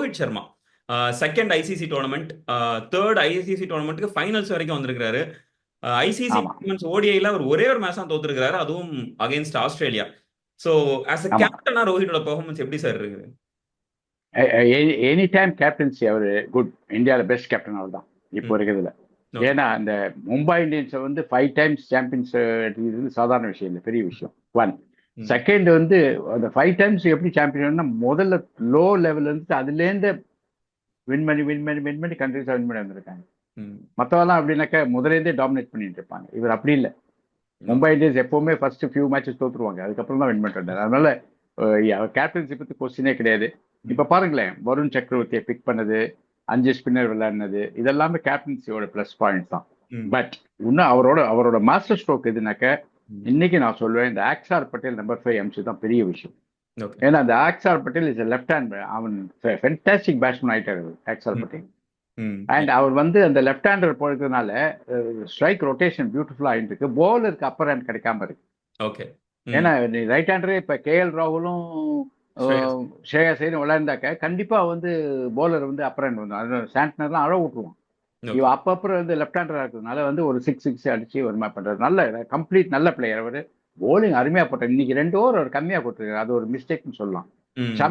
Rohit Sharma second ICC tournament, third ICC டோர்னமெண்ட்டுக்கு finals வரைக்கும் வந்திருக்காரு. ஐசிசி ஆமா டோர்னமெண்ட்ஸ் ஓடிஐல அவர் ஒரே ஒரு மேட்ச் தான் தோத்துருக்காரு, அதுவும் against Australia. So as a ஆமா கேப்டனா ரோஹிட்டோட பெர்ஃபார்மன்ஸ் எப்படி சார் இருக்குது? எனி டைம் கேப்டன்சி அவர் குட். இந்தியாவில் பெஸ்ட் கேப்டன் அவர் தான் இப்போ ம். இருக்கிறதுல. ஓகே. ஏன்னா அந்த மும்பை இந்தியன்ஸை வந்து 5 times சாம்பியன்ஸ் எடுத்துக்கிறது சாதாரண விஷயம் இல்லை, பெரிய விஷயம். ஒன் ம். செகண்ட் வந்து அந்த 5 times எப்படி சாம்பியன் முதல்ல லோ லெவல் இருந்து அதுலேருந்து வின் பண்ணி கண்ட்ரிஸாக வின் பண்ணி வந்திருக்காங்க. ம். மற்றவெல்லாம் அப்படின்னாக்கா முதலேருந்தே டாமினேட் பண்ணிட்டு இருப்பாங்க. இவர் அப்படி இல்லை. மும்பை ஓகே. இந்தியன்ஸ் எப்பவுமே ஃபர்ஸ்ட் ஃபியூ மேட்சஸ் தோத்துருவாங்க, அதுக்கப்புறம் தான் வின் பண்ணிட்டு வந்தார். அதனால அவர் கேப்டன்சி பத்தி கொஸ்டினே கிடையாது. இப்ப பாருங்களேன், வருண் சக்கரவர்த்தியை பிக் பண்ணது, 5 ஸ்பின்னர் விளையாடினது, இதெல்லாமே கேப்டன்சியோட பிளஸ் பாயிண்ட் தான். ம். பட் இன்னும் அவரோட மாஸ்டர் ஸ்ட்ரோக் எதுனாக்க, ம். இன்னைக்கு நான் சொல்லுவேன் இந்த ஆக்ஸார் பட்டேல் நம்பர் 5 அம்சம் தான் பெரிய விஷயம். ஓகே. ஏன்னா அந்த ஆக்ஸார் பட்டேல் இஸ் லெஃப்ட் ஹேண்ட், அவன் ஃபென்டாஸ்டிக் பேட்ஸ்மேன் ஆயிட்டாரு ஆக்ஸார் ம். பட்டேல். ம். அண்ட் அவர் வந்து அந்த லெஃப்ட் ஹேண்டர் போகிறதுனால ஸ்ட்ரைக் ரொட்டேஷன் பியூட்டிஃபுல்லா ஆயிட்டு இருக்கு. போலருக்கு அப்பர் ஹேண்ட் கிடைக்காம இருக்கு. ஓகே. ம். ஏன்னா நீ ரைட் ஹேண்டரே இப்ப கேஎல் ராகுலும் ஸ்ரேயஸ். ஸ்ரேயஸ் ஐயரும் விளையாண்டாக்க கண்டிப்பா வந்து போலர் வந்து அப்பர் ஹேண்ட் வந்து அது சாண்ட்னர்லாம் அழ விட்டுருவான். ஓகே. இவன் அப்பப்பறம் வந்து லெஃப்ட் ஹேண்டரா இருக்கிறதுனால வந்து ஒரு 6 அடிச்சு ஒரு மாதிரி பண்றாரு. நல்ல கம்ப்ளீட் நல்ல பிளேயர் அவர். போலிங் அருமையா போட்டார். இன்னைக்கு 2 ஓவர் அவர் கம்மியா போட்டிருக்காரு, அது ஒரு மிஸ்டேக்னு சொல்லலாம். ம்.